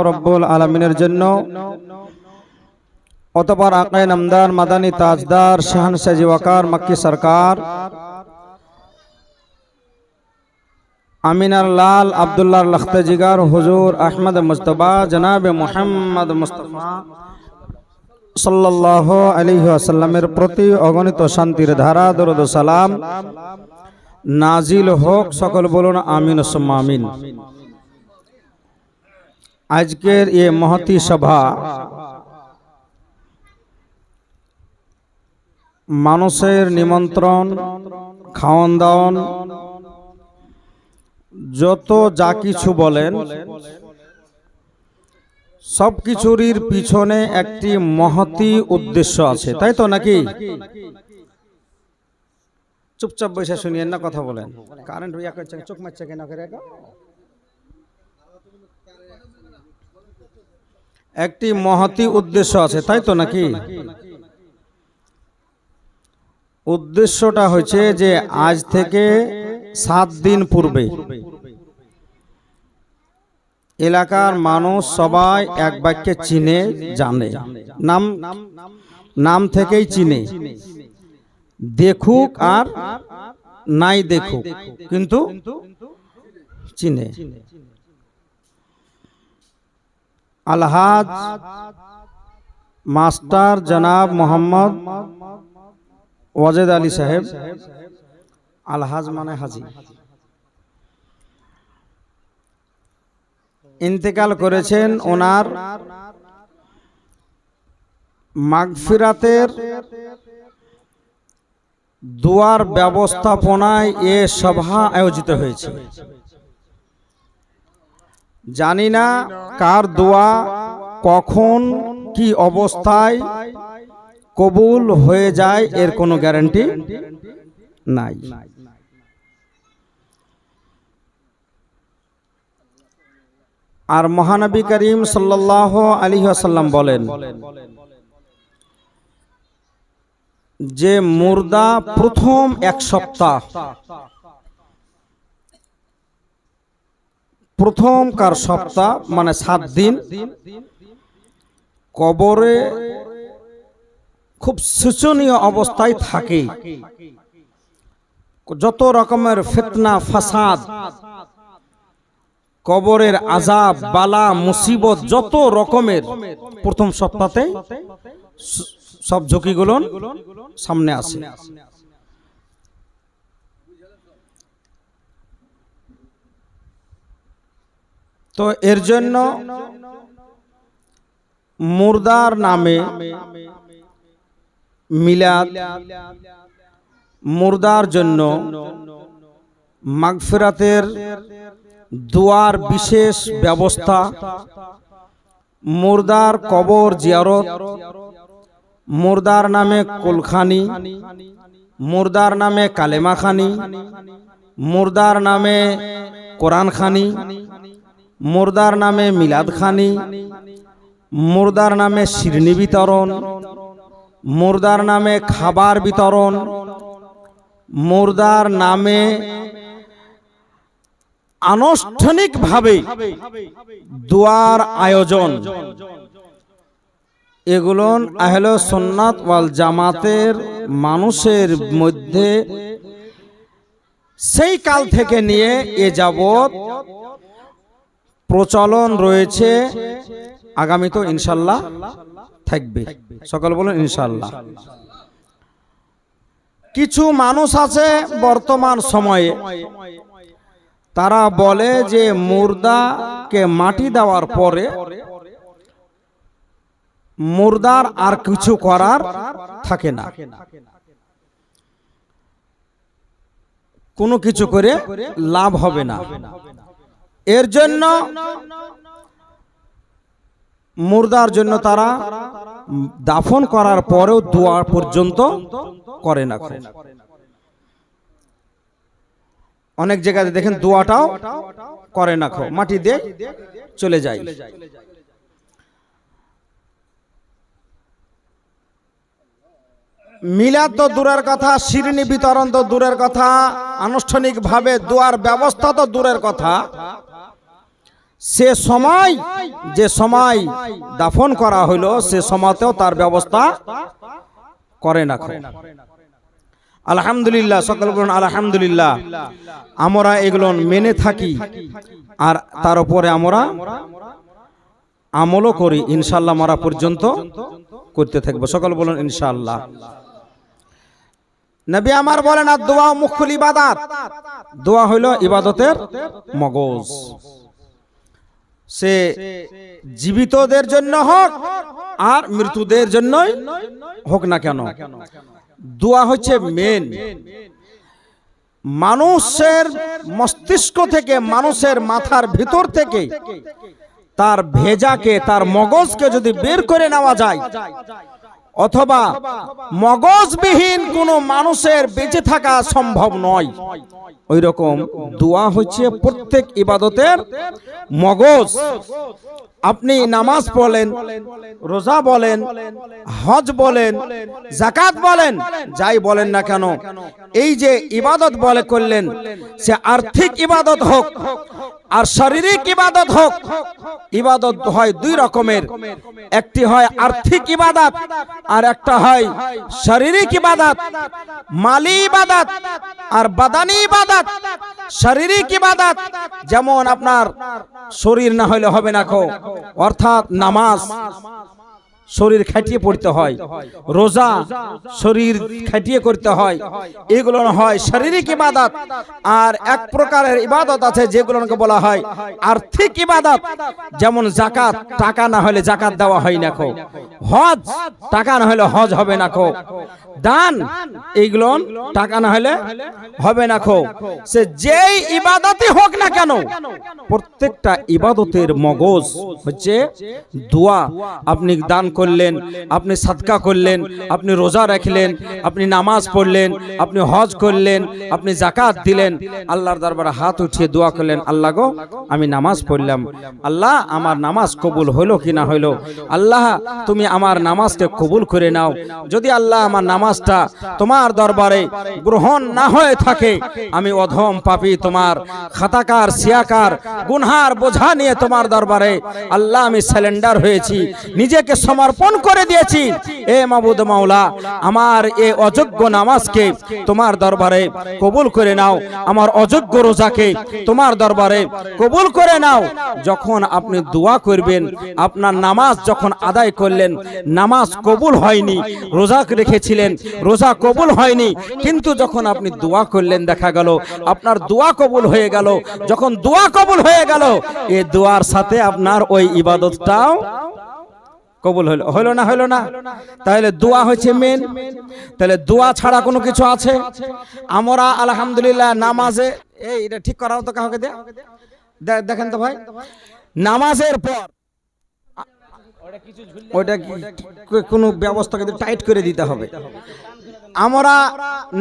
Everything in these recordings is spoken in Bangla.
রব্বুল আলামিনের জন্য, অতঃপর আকায়ে নামদার মাদানী তাজদার শাহনশাহ ওয়াকার মক্কি সরকার আমিনার লাল আব্দুল্লাহ লখতে জিগার হুজুর আহমদ মুস্তফা জনাবে মুহাম্মদ মুস্তফা সাল্লাল্লাহু আলাইহি ওয়াসাল্লামের প্রতি অগণিত শান্তির ধারা দরুদ ও সালাম নাজিল হোক। সকল বলুন আমিন সুম্মা আমিন। আজকের এই মহতি সভা মানুষের নিমন্ত্রণ, খাওয়ান দাওয়ান, যত যা কিছু বলেন সব কিছুরই পিছনে একটি মহতি উদ্দেশ্য আছে, তাই তো নাকি? চুপচাপ বসে শুনিয়েন না, কথা বলেন। কারেন্ট হইয়া করছে, চোখ মারছে কেন করে? একটি মহতি উদ্দেশ্য আছে, তাই তো নাকি? উদ্দেশ্যটা হচ্ছে যে আজ থেকে 7 দিন পূর্বে এলাকার মানুষ সবাই এক বাক্যে চিনে জানে, নাম থেকেই চিনে, দেখুক আর নাই দেখুক কিন্তু চিনে। আলহাজ মাস্টার জনাব মোহাম্মদ ওয়াজেদ আলী সাহেব, আলহাজ মানে হাজি, ইন্তেকাল করেছেন। ওনার মাগফিরাতের দোয়ার ব্যবস্থাপনায় এ সভা আয়োজিত হয়েছে। জানি না কার দোয়া কখন কি অবস্থায় কবুল হয়ে যায়, এর কোনো গ্যারান্টি নাই। আর মহানবী করিম সাল্লাল্লাহু আলাইহি ওয়াসাল্লাম বলেন যে মুর্দা প্রথম 1 সপ্তাহ, প্রথমকার সপ্তাহ মানে 7 দিন কবরে খুব শোচনীয় অবস্থায় থাকে। যত রকমের ফিতনা ফাসাদ, কবরের আযাব, বালা মুসিবত যত রকমের প্রথম সপ্তাহে সব ঝুঁকিগুলো সামনে আসে। তো এর জন্য মুর্দার নামে মিলাদ, মুর্দার জন্য মাগফিরাতের দোয়ার বিশেষ ব্যবস্থা, মুর্দার কবর জিয়ারত, মুর্দার নামে কুলখানি, মুর্দার নামে কালেমা খানি, মুর্দার নামে কোরআন খানি, মুর্দার নামে মিলাদ খানি, মুর্দার নামে শিরনি বিতরণ, মুর্দার নামে খাবার বিতরণ, মুর্দার নামে আনুষ্ঠানিকভাবে দোয়ার আয়োজন, এগুলো আহলে সুন্নাত ওয়াল জামাতের মানুষের মধ্যে সেই কাল থেকে নিয়ে এ যাবৎ প্রচলন রয়েছে। আগামী তো ইনশাল্লাহ থাকবে। সকল বলুন ইনশাল্লাহ। কিছু মানুষ আছে বর্তমান সময়ে, তারা বলে যে মুর্দাকে মাটি দেওয়ার পরে মুর্দার আর কিছু করার থাকে না, কোনো কিছু করে লাভ হবে না। এর জন্য মুর্দার জন্য তারা দাফন করার পরেও দোয়া পর্যন্ত করে না। অনেক জায়গায় দেখেন দোয়াটাও করে না, মাটি দিয়ে চলে যায়। মিলাদ তো দূরের কথা, শিরনি বিতরণ তো দূরের কথা, আনুষ্ঠানিকভাবে দোয়ার ব্যবস্থা তো দূরের কথা, সে সময় যে সময় দাফন করা হইল সে সময়তেও তার ব্যবস্থা করে না। আলহামদুলিল্লাহ, সকল বলুন আলহামদুলিল্লাহ। আমরা এগুলো মেনে থাকি আর তার উপরে আমরা আমলও করি, ইনশাআল্লাহ মরা পর্যন্ত করতে থাকবো। সকল বলুন ইনশাআল্লাহ। নবী আমার বলেন আর দোয়া মুখুল ইবাদত, দোয়া হইল ইবাদতের মগজ। সে জীবিতদের জন্য হোক আর মৃতদের জন্যই হোক না কেন, দোয়া হচ্ছে মেন। মানুষের মস্তিষ্ক থেকে, মানুষের মাথার ভিতর থেকে তার ভেজাকে, তার মগজকে যদি বের করে নেওয়া যায়, অথবা মগজবিহীন কোনো মানুষের বেঁচে থাকা সম্ভব নয়, ওই রকম দোয়া হচ্ছে প্রত্যেক ইবাদতের মগজ। আপনি নামাজ পড়লেন, রোজা বলেন, হজ বলেন, যাকাত বলেন, যাই বলেন না কেন, এই যে ইবাদত বলে করলেন, সে আর্থিক ইবাদত হোক আর শারীরিক ইবাদত হোক। ইবাদত হয় দুই রকমের, একটি হয় আর্থিক ইবাদত আর একটা হয় শারীরিক ইবাদত। মালি ইবাদত আর বাদানি ইবাদত। শারীরিক ইবাদত যেমন আপনার শরীর না হলে হবে না, অর্থাৎ নামাজ শরীর খাটিয়ে পড়তে হয়, রোজা শরীর খাটিয়ে করতে হয়, এগুলো হয় শারীরিক ইবাদত। আর এক প্রকারের ইবাদত আছে যেগুলোকে বলা হয় আর্থিক ইবাদত, যেমন যাকাত, টাকা না হলে যাকাত দেওয়া হয় না, হজ টাকা না হলে হজ হবে না, দান এইগুলো টাকা না হলে হবে না। সে যেই ইবাদতই হোক না কেন, প্রত্যেকটা ইবাদতের মগজ হচ্ছে দোয়া। আপনি দান করলেন, আপনি সাদকা করলেন, আপনি রোজা রাখলেন, আপনি নামাজ পড়লেন, আপনি হজ করলেন, আপনি যাকাত দিলেন, আল্লাহর দরবারে হাত উঠিয়ে দোয়া করলেন, আল্লাহ গো আমি নামাজ পড়লাম, আল্লাহ আমার নামাজ কবুল হলো কি না হলো, আল্লাহ তুমি আমার নামাজকে কবুল করে নাও। যদি আল্লাহ আমার নামাজটা তোমার দরবারে গ্রহণ না হয়ে থাকে, আমি অধম পাপী, তোমার খাতাকার সিয়াকার গুনহার বোঝা নিয়ে তোমার দরবারে আল্লাহ আমি সারেন্ডার হয়েছি, নিজেকে সমর্পণ করে দিয়েছি। এ মাবুদ মাওলা, আমার এই অযোগ্য নামাজকে তোমার দরবারে কবুল করে নাও, আমার অযোগ্য রোজাকে তোমার দরবারে কবুল করে নাও। যখন আপনি দোয়া করবেন, আপনার নামাজ যখন আদায় করলেন, নামাজ কবুল হয়নি, রোজা রেখেছিলেন, রোজা কবুল হয়নি, কিন্তু যখন আপনি দোয়া করলেন দেখা গেল আপনার দোয়া কবুল হয়ে গেল। যখন দোয়া কবুল হয়ে গেল, এই দোয়ার সাথে আপনার ওই ইবাদতটাও কবুল হলো, হলো না হলো না? তাহলে দোয়া হচ্ছে মেন। তাহলে দোয়া ছাড়া কোনো কিছু আছে? আমরা আলহামদুলিল্লাহ নামাজে, এই এটা ঠিক করাও তো কাউকে দেখেন তো ভাই, নামাজের পর ওইটা কোনো ব্যবস্থাকে টাইট করে দিতে হবে। আমরা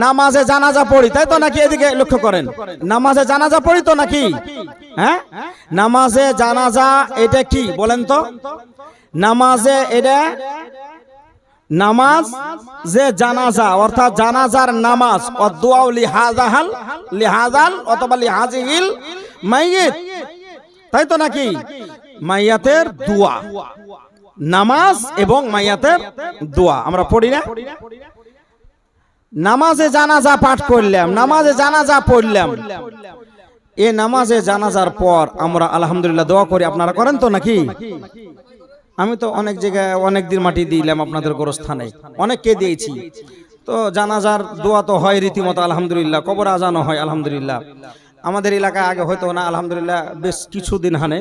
নামাজে জানাজা পড়ি, তাই তো নাকি? এদিকে লক্ষ্য করেন, নামাজে জানাজা পড়ি তো নাকি? হ্যাঁ, নামাজে জানাজা এটা কি বলেন তো? নামাজে এটা নামাজ যে জানাজা, অর্থাৎ জানাজার নামাজ, অদুআউ লিহাজাল অথবা লিহাজিল মাইয়িত, তাই তো নাকি? মাইয়াতের দোয়া, নামাজ এবং মাইয়াতের দোয়া আমরা পড়ি না? নামাজে জানাজা পাঠ করলাম, নামাজে জানাজা পড়লাম, এই নামাজে জানাজার পর আমরা আলহামদুলিল্লাহ দোয়া করি। আপনারা করেন তো নাকি? আমি তো অনেক জায়গায় অনেক দিন মাটি দিলাম, আপনাদের গোরস্থানে অনেককে দিয়েছি। তো জানাজার দোয়া তো হয় রীতিমতো আলহামদুলিল্লাহ, কবর আজানও হয় আলহামদুলিল্লাহ। আমাদের এলাকায় আগে হয়তো না, আলহামদুলিল্লাহ বেশ কিছুদিন হানে।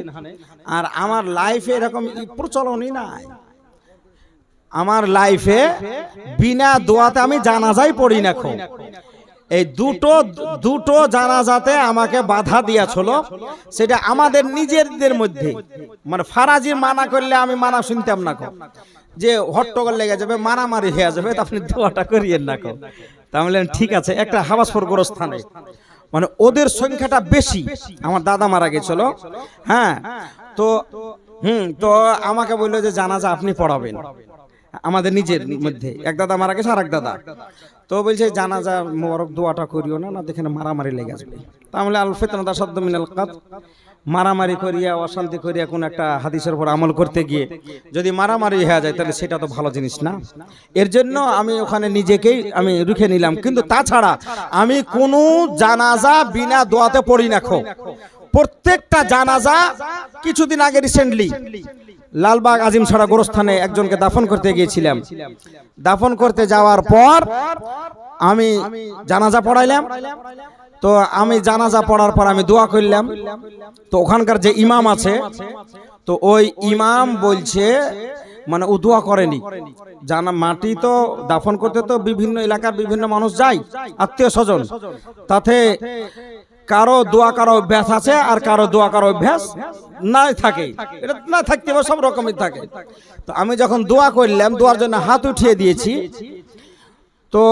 আর আমার লাইফে এরকম প্রচলনই নাই। আমার লাইফে বিনা দোয়াতে আমি জানাজাই পড়ি না। এই দুটো জানাজাতে আমাকে বাধা দিয়েছিল, সেটা আমাদের নিজেদের মধ্যে, মানে ফারাজির মানা করলে আমি মানা শুনতাম না, যে হট্টগোল লেগে যাবে, মারামারি হয়ে যাবে, আপনি দোয়াটা করিয়েন না। তাহলে ঠিক আছে, একটা হাবাসপুর গোরস্থানে, মানে ওদের সংখ্যাটা বেশি। আমার দাদা মারা গেছিল, হ্যাঁ, তো আমাকে বললো যে জানাজা আপনি পড়াবেন। আমাদের নিজের মধ্যে এক দাদা মারা গেছে, আর এক দাদা, তো বলছে জানাজা মোবারক দোয়াটা করিও না, না দেখেন মারামারি লেগে যাবে। তাহলে আল ফিতনাতু আশাদ্দু মিনাল কাতল, মারামারি করিয়া অশান্তি করিয়া কোন একটা হাদিসের উপর আমল করতে গিয়ে যদি মারামারি হয়ে যায় তাহলে সেটা তো ভালো জিনিস না। এর জন্য আমি ওখানে নিজেকেই আমি রুখে নিলাম। কিন্তু তাছাড়া আমি কোনো জানাজা বিনা দোয়াতে পড়ি না। প্রত্যেকটা জানাজা কিছুদিন আগে রিসেন্টলি লালবাগ আজিমছড়া গোরস্থানে একজনকে দাফন করতে গিয়েছিলাম। দাফন করতে যাওয়ার পর আমি জানাজা পড়াইলাম। তো আমি জানাজা পড়ার পর আমি দোয়া করলাম। তো ওখানকার যে ইমাম আছে, তো ওই ইমাম বলছে মানে ও দোয়া করেনি। জানা মাটি তো দাফন করতে তো বিভিন্ন এলাকার বিভিন্ন মানুষ যায়, আত্মীয় স্বজন, তাতে কারো দোয়া কারো অভ্যাস আছে আর কারো দোয়া কারো অভ্যাস নাই থাকে, এটা না থাকতে হবে, সব রকমের থাকে। তো আমি যখন দোয়া করলাম, দোয়ার জন্য হাত উঠিয়ে দিয়েছি, তো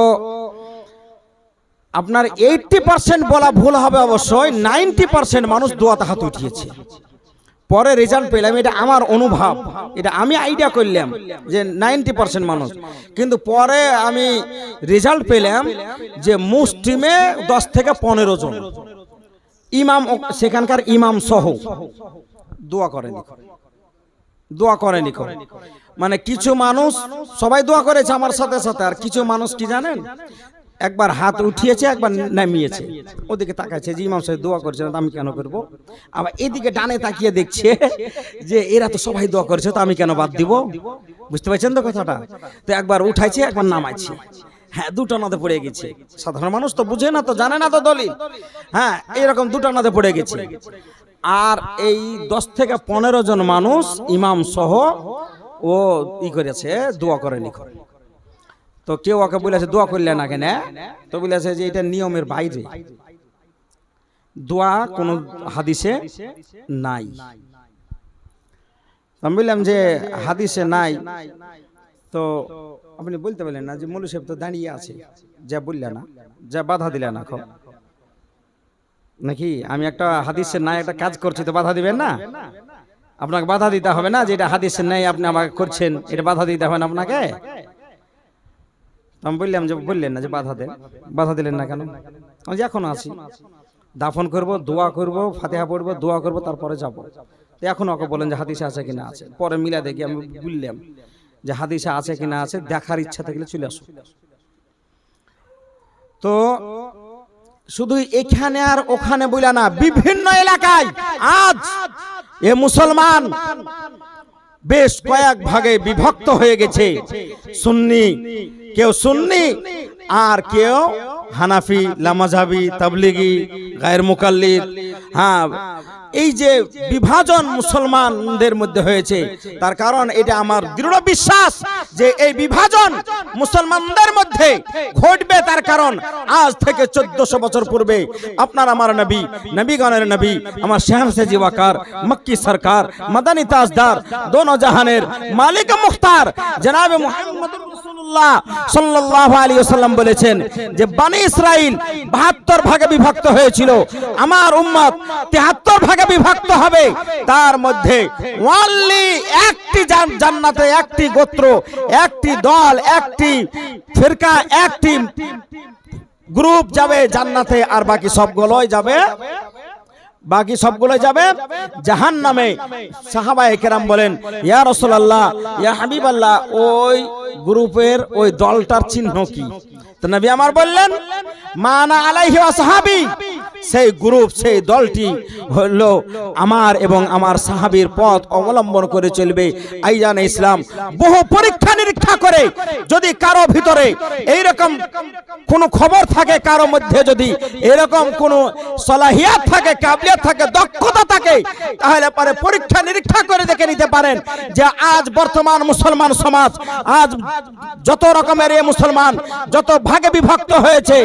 আপনার 80% বলা ভুল হবে, অবশ্যই 90% মানুষ দোয়াতে হাত উঠিয়েছে। পরে রেজাল্ট পেলাম, এটা আমার অনুভব, এটা আমি আইডিয়া করলাম যে 90% মানুষ, কিন্তু পরে আমি রেজাল্ট পেলাম যে মুসলিমে 10 থেকে 15 জন ইমাম, সেখানকার ইমাম সহ দোয়া করেনি। মানে কিছু মানুষ সবাই দোয়া করেছে আমার সাথে সাথে, আর কিছু মানুষ কি জানেন, একবার হাত উঠিয়েছে একবার নামিয়েছে, ওদিকে তাকাইছে যে ইমাম সাহেব দোয়া করছে, আমি কেন করব। আবার এদিকে ডানে তাকিয়ে দেখছে যে এরা তো সবাই দোয়া করেছে, তো আমি কেন বাদ দিব। বুঝতে পারছেন তো কথাটা? তো একবার উঠাইছে একবার নামাইছে, হ্যাঁ দুটানাতে পড়ে গেছে। সাধারণ মানুষ তো বুঝে না, তো জানে না তো দলিল, হ্যাঁ এইরকম দুটানাতে পড়ে গেছে। আর এই 10 থেকে 15 জন মানুষ ইমাম সহ ও ই করেছে, দোয়া করেনি। তো কেউ ওকে বলেছে দোয়া করলে না কেন, তো বলেছে যে এটা নিয়মের বাইরে, দোয়া কোন হাদিসে নাই। আমি বললাম যে হাদিসে নাই, তো আপনি বলতে পারলেন না যে মৌলভী সাহেব তো দাঁড়িয়ে আছে, যা বললে না, যা বাধা দিলে না নাকি? আমি একটা হাদিসের নাই একটা কাজ করছি, তো বাধা দিবেন না? আপনাকে বাধা দিতে হবে না, যে এটা হাদিসের নাই আপনি আমাকে করছেন, এটা বাধা দিতে হবে না আপনাকে। আমি বললাম যে বললেন না যে বাধা দিলেন না কেন? আমি যে এখন আছি, দাফন করব, দোয়া করব, ফাতিহা পড়ব, দোয়া করব, তারপরে যাব। এখন ওকে বলেন যে হাদিসে আছে কিনা আছে, পরে মিলা দেখি। আমি বললাম যে হাদিসে আছে কিনা আছে, দেখার ইচ্ছা থাকলে চলে আসো। তো শুধু এখানে আর ওখানে বলে না, বিভিন্ন এলাকায় আজ এ মুসলমান বেশ কয়েক ভাগে বিভক্ত হয়ে গেছে। সুন্নি, কেউ সুন্নি আর কেউ হানাফি, লামাজাবি, তাবলিগি, গায়ের মুকাল্লিদ। হ্যাঁ, এই যে বিভাজন মুসলমানদের মধ্যে হয়েছে, তার কারণ এটা আমার দৃঢ় বিশ্বাস যে এই বিভাজন মুসলমানদের মধ্যে ঘটবে। তার কারণ আজ থেকে 1400 বছর পূর্বে আপনার আমার নবী, নবীগণের নবী, আমার শাহনশাহ জিওয়াকার, মক্কি সরকার, মাদানী তাজদার, দোনো জাহানের মালিক মুখতার জনাবে মুহাম্মদুর রাসূলুল্লাহ সাল্লাল্লাহু আলাইহি ওয়াসাল্লাম বলেছেন যে বনি ইসরাইল 72 ভাগে বিভক্ত হয়েছিল, আমার উম্মত 73 ভাগে বিভক্ত হবে। তার মধ্যে ওয়ানলি একটি জান্নাতে, একটি গোত্র, একটি দল, একটি ফিরকা, একটি গ্রুপ যাবে জান্নাতে, আর বাকি সবগুলোই যাবে জাহান্নামে। সাহাবায়ে কেরাম বলেন, ইয়া রাসূলুল্লাহ, ইয়া হাবিবাল্লাহ, ওই গ্রুপের ওই দলটার চিহ্ন কি? তো নবী আমার বললেন, মানা আলাইহি ওয়া সাহাবী, সেই গ্রুপ, সেই দলটি হলো আমার এবং আমার সাহাবীর পথ অবলম্বন করে চলবে। আইজান ইসলাম বহু পরীক্ষা নিরীক্ষা করে যদি কারো ভিতরে এইরকম কোন খবর থাকে, কারো মধ্যে যদি এরকম কোন সলাহিয়াত থাকে, কাবিলিয়ত থাকে, দক্ষতা থাকে, তাহলে পরে পরীক্ষা নিরীক্ষা করে দেখে নিতে পারেন যে আজ বর্তমান মুসলমান সমাজ, আজ যত রকমের এই মুসলমান যত ভাগে বিভক্ত হয়েছে,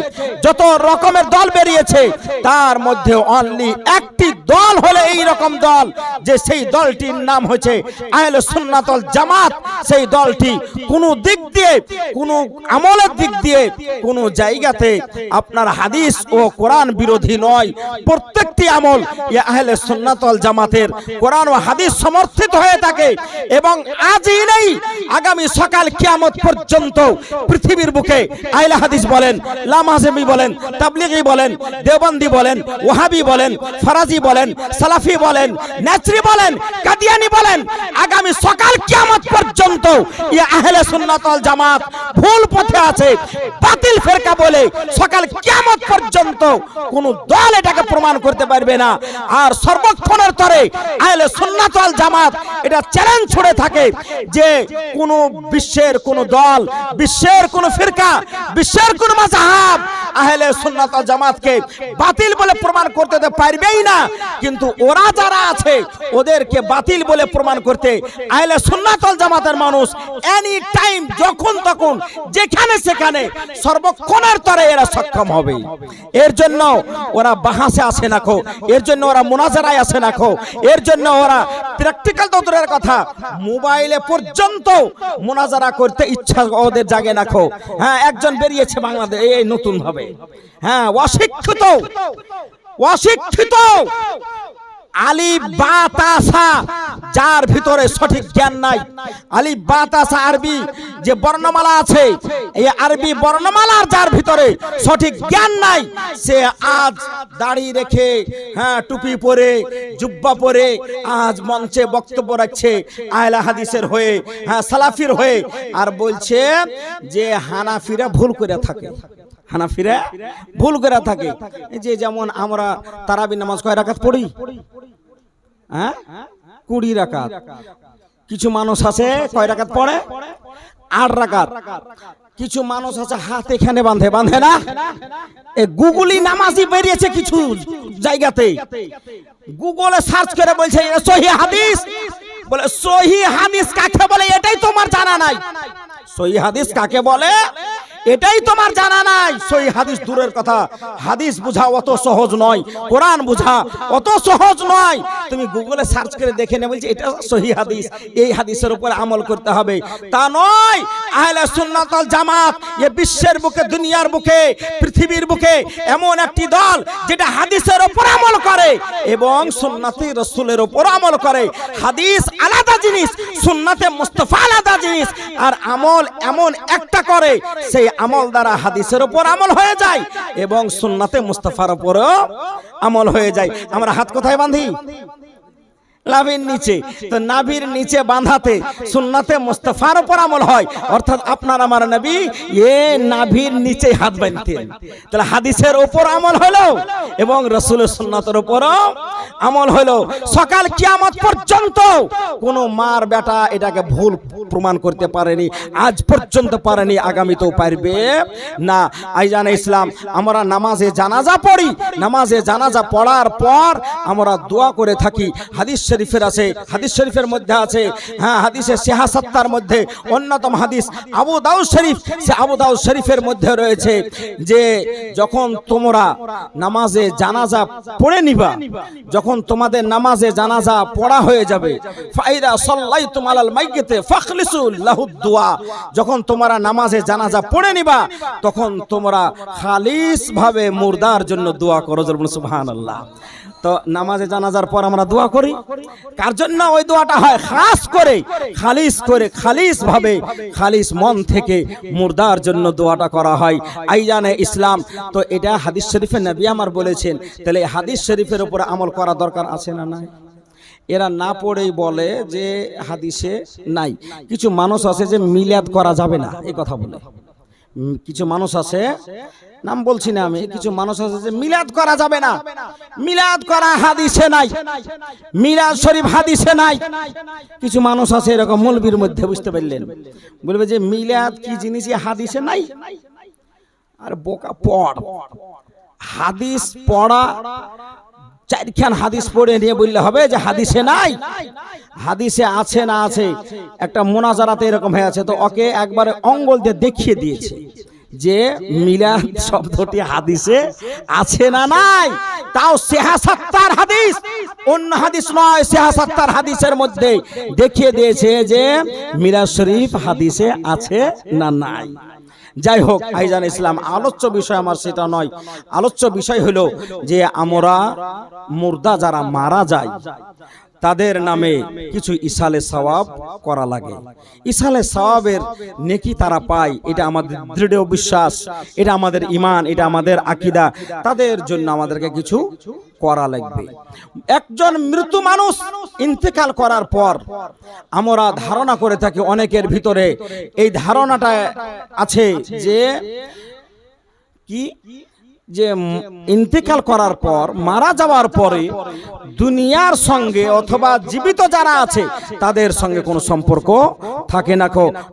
যত রকমের দল বেরিয়েছে, তার মধ্যে অনলি একটি দল হলো এই রকম দল, যে সেই দলটির নাম হচ্ছে আহলে সুন্নাত ওয়াল জামাত। সেই দলটি কোনো দিক দিয়ে, কোনো আমলের দিক দিয়ে, কোনো জায়গাতে আপনার হাদিস ও কোরআন বিরোধী নয়। প্রত্যেকটি আমল আহলে সুন্নাত ওয়াল জামাতের কোরআন ও হাদিস সমর্থিত হয়ে থাকে। এবং আজই নেই, আগামী সকাল কিয়ামত পর্যন্ত পৃথিবীর বুকে আহলে হাদিস বলেন, লামাজাবি বলেন, তাবলিগি বলেন, দেওবন্দি বলেন, ওয়াহাবি বলেন, ফরাজি বলেন, সালাফি বলেন, নেচরি বলেন, কাদিয়ানি বলেন, আগামী সকাল কিয়ামত পর্যন্ত এই আহলে সুন্নাত ওয়াল জামাত ভুল পথে আছে, বাতিল ফিরকা বলে সকাল কিয়ামত পর্যন্ত কোন দল এটাকে প্রমাণ করতে পারবে না। আর সর্বক্ষণের তরে আহলে সুন্নাত ওয়াল জামাত এটা চ্যালেঞ্জ ছুড়ে থাকে যে কোন বিশ্বের কোন দল, বিশ্বের কোন ফিরকা, বিশ্বের কোন মাযহাব আহলে সুন্নাত ওয়াল জামাতকে বাতিল বলে প্রমাণ করতে পারবেই না। কিন্তু ওরা যারা আছে ওদেরকে বাতিল বলে প্রমাণ করতে আহলে সুন্নাত ওয়াল জামাতের মানুষ এনি টাইম, যখন তখন, যেখানে সেখানে, সর্বক্ষণের তরে এরা সক্ষম হবে। এর জন্য ওরা বাহাসে আসে না খো, এর জন্য ওরা মুনাজারায় আসে না খো, এর জন্য ওরা প্র্যাকটিক্যাল তো দূরের কথা, মোবাইলে পর্যন্ত মুনাজারা করতে ইচ্ছা ওদের জাগে না খো। হ্যাঁ, একজন বেরিয়েছে বাংলাদেশ এই নতুন ভাবে, হ্যাঁ, অশিক্ষিত আলিফ বা তাসা, যার ভিতরে সঠিক জ্ঞান নাই, আলিফ বা তাসা আরবি যে বর্ণমালা আছে, এই আরবি বর্ণমালার যার ভিতরে সঠিক জ্ঞান নাই, সে আজ দাড়ি রেখে, হ্যাঁ, টুপি পরে, জুব্বা পরে আজ মঞ্চে বক্তব্য রাখছে আহলে হাদিসের হয়ে, হ্যাঁ, সালাফির হয়ে, আর বলছে যে হানাফিরা ভুল করে থাকে, হানাফিরা ভুল করে থাকে। যে যেমন আমরা তারাবি নামাজ কয় রাকাত পড়ি? হ্যাঁ, 20 রাকাত। কিছু মানুষ আছে কয় রাকাত পড়ে? 8 রাকাত। কিছু মানুষ আছে হাত এখানে বাঁধে, বাঁধে না? এই গুগলি নামাজি বেরিয়েছে কিছু জায়গাতে, গুগলে সার্চ করে বলছে সহিহ হাদিস, বলে সহিহ হাদিস কাকে বলে এটাই তোমার জানা নাই। সহিহ হাদিস কাকে বলে এটাই তোমার জানা নাই। সহিহ হাদিস দূরের কথা, হাদিস বোঝা অত সহজ নয়, কোরআন বোঝা অত সহজ নয়। তুমি গুগলে সার্চ করে দেখে নে, বলছে এটা সহিহ হাদিস, এই হাদিসের উপর আমল করতে হবে। তা নয়, আহলে সুন্নাত ওয়াল জামাত এই বিশ্বের বুকে, দুনিয়ার বুকে, পৃথিবীর বুকে এমন একটি দল যেটা হাদিসের উপর আমল করে এবং সুন্নাতে রাসূলের উপর আমল করে। হাদিস আলাদা জিনিস, সুন্নাতে মুস্তাফা আলাদা জিনিস। আর আমল এমন একটা করে, সেই আমল দ্বারা হাদিসের উপর আমল হয়ে যায় এবং সুন্নাতে মুস্তাফার উপরও আমল হয়ে যায়। আমরা হাত কোথায় বাঁধি? নাভির নিচে। তো নাভির নিচে বাঁধাতে সুন্নাতে মুস্তাফার উপর আমল হয়, অর্থাৎ আপনার আমার নবী নাভির নিচে হাত বাঁধতেন। তাহলে হাদিসের উপর আমল হলো এবং রাসূলের সুন্নাতের উপরও আমল হলো। সকাল কিয়ামত পর্যন্ত কোনো মার বেটা এটাকে ভুল প্রমাণ করতে পারেনি, আজ পর্যন্ত পারেনি, আগামীতেও পারবে না। আইজান ইসলাম, আমরা নামাজে জানাজা পড়ি, নামাজে জানাজা পড়ার পর আমরা দোয়া করে থাকি। হাদিস শরীফের আছে, হাদিস শরীফের মধ্যে আছে, হ্যাঁ, হাদিসে সিহাসাত্তার মধ্যে অন্যতম হাদিস আবু দাউদ শরীফ, সে আবু দাউদ শরীফের মধ্যে রয়েছে যে যখন তোমরা নামাজে জানাজা পড়ে নিবা, যখন তোমাদের নামাজে জানাজা পড়া হয়ে যাবে, ফাইদা সাল্লাইতুম আলাল মাইয়িতি ফাখলিসু লাহুদ দুআ, যখন তোমরা নামাজে জানাজা পড়ে নিবা তখন তোমরা খালিস ভাবে মুর্দার জন্য দোয়া করো। সুবহানাল্লাহ। তো নামাজে জানাজার পর আমরা দোয়া করি, কার জন্য ওই দোয়াটা হয়? খাস করে খালিস ভাবে, খালিস মন থেকে মুর্দার জন্য দোয়াটা করা হয়। আইজানে ইসলাম, তো এটা হাদিস শরীফে নবী আমার বলেছেন। তাহলে হাদিস শরীফের উপরে আমল করা দরকার আছে না নাই? এরা না পড়েই বলে যে হাদিসে নাই। কিছু মানুষ আছে যে মিলাদ করা যাবে না, এই কথা বলে। কিছু মানুষ আছে, নাম বলছি না আমি, কিছু মানুষ আছে যে মিলাদ করা যাবে না, মিলাদ করা হাদিসে নাই, মিলাদ শরীফ হাদিসে নাই। কিছু মানুষ আছে এরকম মৌলবীর মধ্যে, বুঝতে পারলেন, বলবে যে মিলাদ কি জিনিস হাদিসে নাই। আর বোকা পড়, হাদিস পড়া, 4খান হাদিস পড়ে নিয়ে বললে হবে যে হাদিসে নাই? হাদিসে আছে না আছে। একটা মুনাজারাতে এরকম হয়ে আছে, তো ওকে একবারে অঙ্গল দিয়ে দেখিয়ে দিয়েছে যে মিলাদ শব্দটি হাদিসে আছে না নাই। তাও সিহাসাত্তার হাদিস, অন্য হাদিস নয়, সিহাসাত্তার হাদিসের মধ্যে দেখিয়ে দিয়েছে যে মিলাদ শরীফ হাদিসে আছে না নাই। যাই হোক, আইজান ইসলাম, আলোচ্য বিষয় আমার সেটা নয়। আলোচ্য বিষয় হলো যে আমরা মুর্দা যারা মারা যায় তাদের নামে কিছু ইসালে সওয়াব করা লাগে। ইসালে সওয়াবের নেকি তারা পায়, এটা আমাদের দৃঢ় বিশ্বাস, এটা আমাদের ঈমান, এটা আমাদের আকীদা। তাদের জন্য আমাদেরকে কিছু করা লাগবে। একজন মৃত মানুষ ইন্তেকাল করার পর আমরা ধারণা করে থাকি, অনেকের ভিতরে এই ধারণাটা আছে যে কি, যে ইন্তেকাল করার পর, মারা যাওয়ার পরে দুনিয়ার সঙ্গে অথবা জীবিত যারা আছে তাদের সঙ্গে কোনো সম্পর্ক থাকে না।